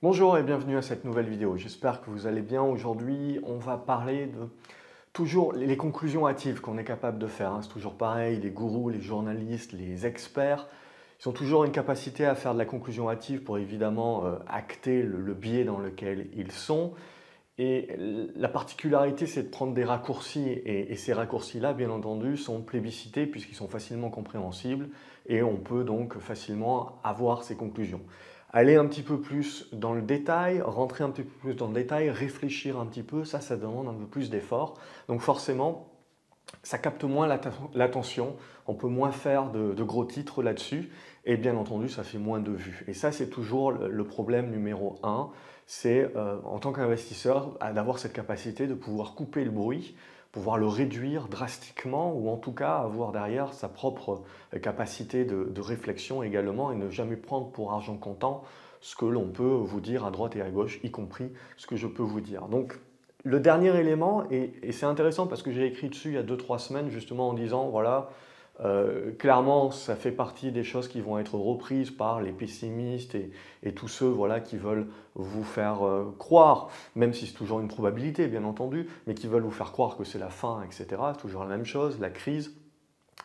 Bonjour et bienvenue à cette nouvelle vidéo. J'espère que vous allez bien. Aujourd'hui, on va parler de toujours les conclusions hâtives qu'on est capable de faire, hein. C'est toujours pareil, les gourous, les journalistes, les experts, ils ont toujours une capacité à faire de la conclusion hâtive pour évidemment acter le biais dans lequel ils sont. Et la particularité, c'est de prendre des raccourcis, et ces raccourcis-là, bien entendu, sont plébiscités puisqu'ils sont facilement compréhensibles, et on peut donc facilement avoir ces conclusions. Aller un petit peu plus dans le détail, rentrer un petit peu plus dans le détail, réfléchir un petit peu, ça demande un peu plus d'effort. Donc forcément, ça capte moins l'attention, on peut moins faire de gros titres là-dessus, et bien entendu, ça fait moins de vues. Et ça, c'est toujours le problème numéro un, c'est en tant qu'investisseur, d'avoir cette capacité de pouvoir couper le bruit, pouvoir le réduire drastiquement, ou en tout cas avoir derrière sa propre capacité de réflexion également, et ne jamais prendre pour argent comptant ce que l'on peut vous dire à droite et à gauche, y compris ce que je peux vous dire. Donc, le dernier élément, et c'est intéressant parce que j'ai écrit dessus il y a 2-3 semaines justement en disant, voilà, clairement ça fait partie des choses qui vont être reprises par les pessimistes et tous ceux voilà, qui veulent vous faire croire, même si c'est toujours une probabilité bien entendu, mais qui veulent vous faire croire que c'est la fin, etc. Toujours la même chose, la crise,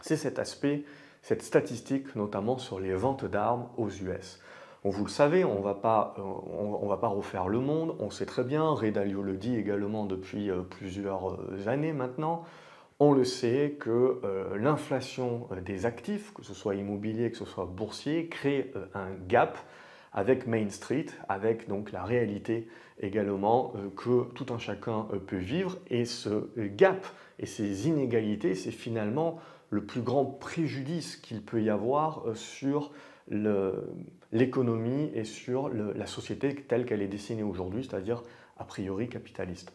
c'est cet aspect, cette statistique notamment sur les ventes d'armes aux US. Bon, vous le savez, on ne va pas refaire le monde, on sait très bien, Ray Dalio le dit également depuis plusieurs années maintenant, on le sait que l'inflation des actifs, que ce soit immobilier, que ce soit boursier, crée un gap avec Main Street, avec donc la réalité également que tout un chacun peut vivre. Et ce gap et ces inégalités, c'est finalement le plus grand préjudice qu'il peut y avoir sur l'économie et sur la société telle qu'elle est dessinée aujourd'hui, c'est-à-dire a priori capitaliste.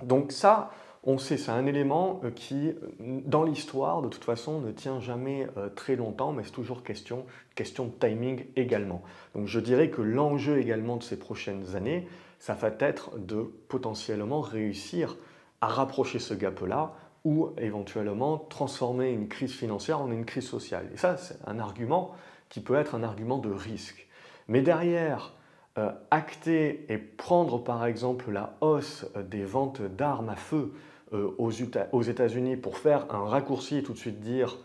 Donc ça, on sait, c'est un élément qui, dans l'histoire, de toute façon, ne tient jamais très longtemps, mais c'est toujours question de timing également. Donc je dirais que l'enjeu également de ces prochaines années, ça va être de potentiellement réussir à rapprocher ce gap-là, ou éventuellement transformer une crise financière en une crise sociale. Et ça, c'est un argument qui peut être un argument de risque. Mais derrière, acter et prendre par exemple la hausse des ventes d'armes à feu aux États-Unis pour faire un raccourci et tout de suite dire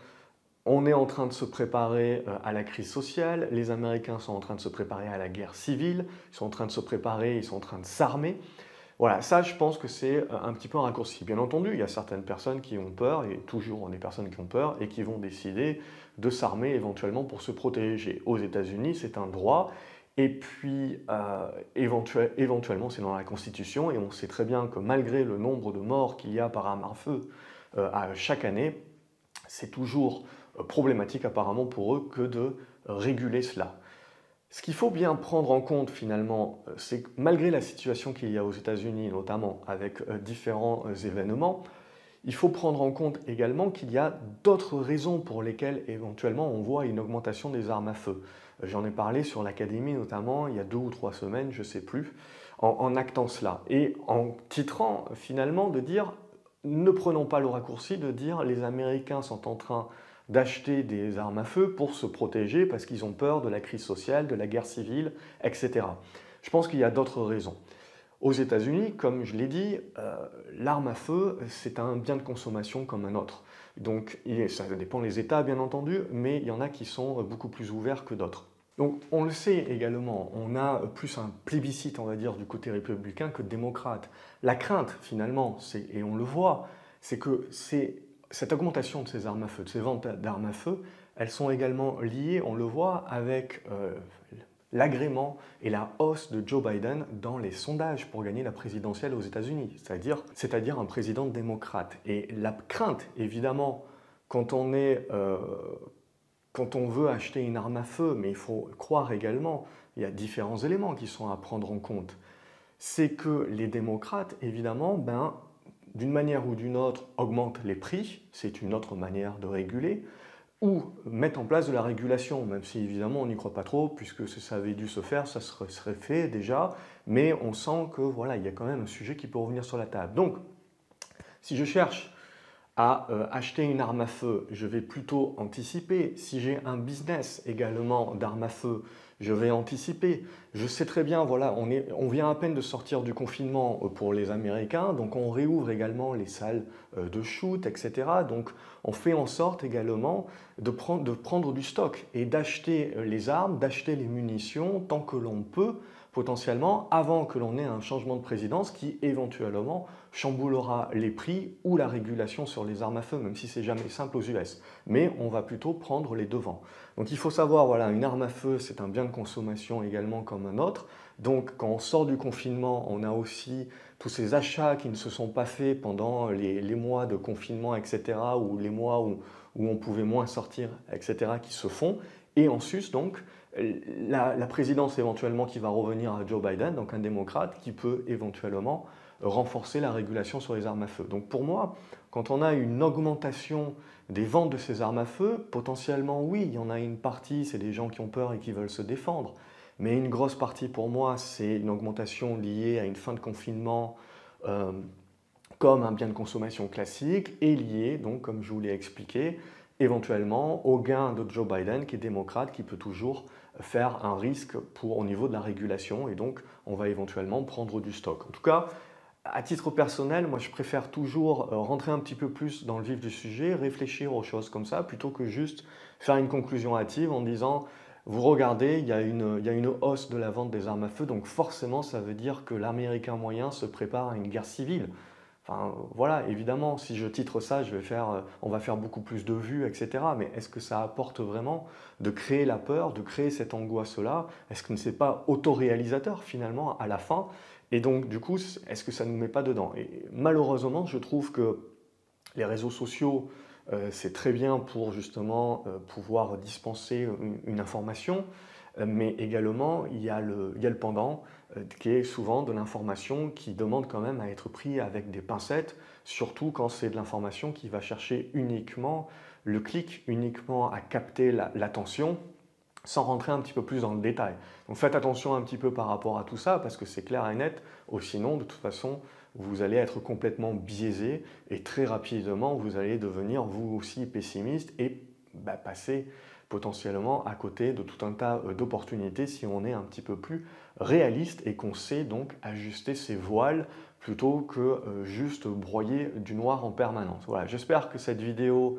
on est en train de se préparer à la crise sociale, les Américains sont en train de se préparer à la guerre civile, ils sont en train de se préparer, ils sont en train de s'armer. Voilà, ça je pense que c'est un petit peu un raccourci. Bien entendu, il y a certaines personnes qui ont peur, et toujours des personnes qui ont peur, et qui vont décider de s'armer éventuellement pour se protéger. Aux États-Unis, c'est un droit, et puis éventuellement c'est dans la Constitution, et on sait très bien que malgré le nombre de morts qu'il y a par arme à feu à chaque année, c'est toujours problématique apparemment pour eux que de réguler cela. Ce qu'il faut bien prendre en compte finalement, c'est que malgré la situation qu'il y a aux États-Unis, notamment avec différents événements, il faut prendre en compte également qu'il y a d'autres raisons pour lesquelles éventuellement on voit une augmentation des armes à feu. J'en ai parlé sur l'Académie notamment il y a 2 ou 3 semaines, je ne sais plus, en actant cela. Et en titrant finalement de dire, ne prenons pas le raccourci de dire les Américains sont en train d'acheter des armes à feu pour se protéger parce qu'ils ont peur de la crise sociale, de la guerre civile, etc. Je pense qu'il y a d'autres raisons. Aux États-Unis, comme je l'ai dit, l'arme à feu, c'est un bien de consommation comme un autre. Donc ça dépend des États, bien entendu, mais il y en a qui sont beaucoup plus ouverts que d'autres. Donc on le sait également, on a plus un plébiscite, on va dire, du côté républicain que démocrate. La crainte, finalement, et on le voit, c'est que cette augmentation de ces armes à feu, de ces ventes d'armes à feu, elles sont également liées, on le voit, avec l'agrément et la hausse de Joe Biden dans les sondages pour gagner la présidentielle aux États-Unis, c'est-à-dire un président démocrate. Et la crainte, évidemment, quand on veut acheter une arme à feu, mais il faut croire également, il y a différents éléments qui sont à prendre en compte, c'est que les démocrates, évidemment, d'une manière ou d'une autre, augmentent les prix, c'est une autre manière de réguler, ou mettre en place de la régulation, même si évidemment on n'y croit pas trop, puisque si ça avait dû se faire, ça serait fait déjà, mais on sent que voilà, il y a quand même un sujet qui peut revenir sur la table. Donc, si je cherche à acheter une arme à feu, je vais plutôt anticiper. Si j'ai un business également d'armes à feu, je vais anticiper. Je sais très bien, voilà, on vient à peine de sortir du confinement pour les Américains, donc on réouvre également les salles de shoot, etc. Donc on fait en sorte également de prendre du stock et d'acheter les armes, d'acheter les munitions tant que l'on peut, potentiellement, avant que l'on ait un changement de présidence qui éventuellement chamboulera les prix ou la régulation sur les armes à feu, même si c'est jamais simple aux US. Mais on va plutôt prendre les devants. Donc il faut savoir, voilà, une arme à feu, c'est un bien de consommation également comme un autre. Donc quand on sort du confinement, on a aussi tous ces achats qui ne se sont pas faits pendant les mois de confinement, etc., ou les mois où on pouvait moins sortir, etc., qui se font. Et ensuite, donc, la présidence éventuellement qui va revenir à Joe Biden, donc un démocrate, qui peut éventuellement renforcer la régulation sur les armes à feu. Donc pour moi, quand on a une augmentation des ventes de ces armes à feu, potentiellement oui, il y en a une partie, c'est des gens qui ont peur et qui veulent se défendre. Mais une grosse partie pour moi, c'est une augmentation liée à une fin de confinement euh, comme un bien de consommation classique et liée, donc comme je vous l'ai expliqué, éventuellement au gain de Joe Biden qui est démocrate, qui peut toujours faire un risque au niveau de la régulation et donc on va éventuellement prendre du stock. En tout cas, à titre personnel, moi je préfère toujours rentrer un petit peu plus dans le vif du sujet, réfléchir aux choses comme ça, plutôt que juste faire une conclusion hâtive en disant vous regardez, il y a une hausse de la vente des armes à feu, donc forcément ça veut dire que l'Américain moyen se prépare à une guerre civile. Enfin voilà, évidemment, si je titre ça, on va faire beaucoup plus de vues, etc. Mais est-ce que ça apporte vraiment de créer la peur, de créer cette angoisse-là? Est-ce que ce n'est pas autoréalisateur finalement à la fin? Et donc, du coup, est-ce que ça ne nous met pas dedans? Et malheureusement, je trouve que les réseaux sociaux, c'est très bien pour justement pouvoir dispenser une information, mais également il y a le pendant qui est souvent de l'information qui demande quand même à être pris avec des pincettes, surtout quand c'est de l'information qui va chercher uniquement le clic, uniquement à capter l'attention sans rentrer un petit peu plus dans le détail. Donc faites attention un petit peu par rapport à tout ça, parce que c'est clair et net, ou sinon, de toute façon, vous allez être complètement biaisé, et très rapidement, vous allez devenir vous aussi pessimiste, et passer potentiellement à côté de tout un tas d'opportunités si on est un petit peu plus réaliste, et qu'on sait donc ajuster ses voiles, plutôt que juste broyer du noir en permanence. Voilà, j'espère que cette vidéo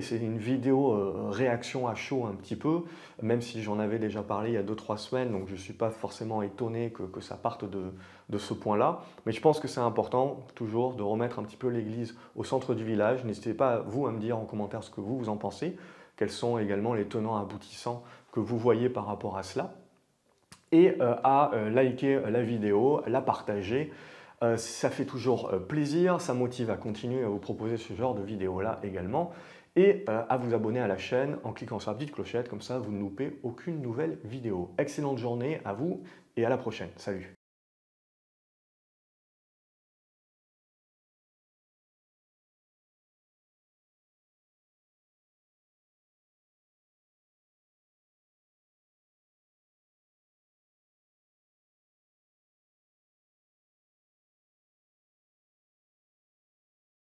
c'est une vidéo réaction à chaud un petit peu, même si j'en avais déjà parlé il y a 2-3 semaines, donc je ne suis pas forcément étonné que ça parte de ce point-là. Mais je pense que c'est important toujours de remettre un petit peu l'église au centre du village. N'hésitez pas, vous, à me dire en commentaire ce que vous en pensez, quels sont également les tenants aboutissants que vous voyez par rapport à cela, et à liker la vidéo, la partager. Ça fait toujours plaisir, ça motive à continuer à vous proposer ce genre de vidéos-là également, et à vous abonner à la chaîne en cliquant sur la petite clochette, comme ça vous ne loupez aucune nouvelle vidéo. Excellente journée à vous et à la prochaine. Salut!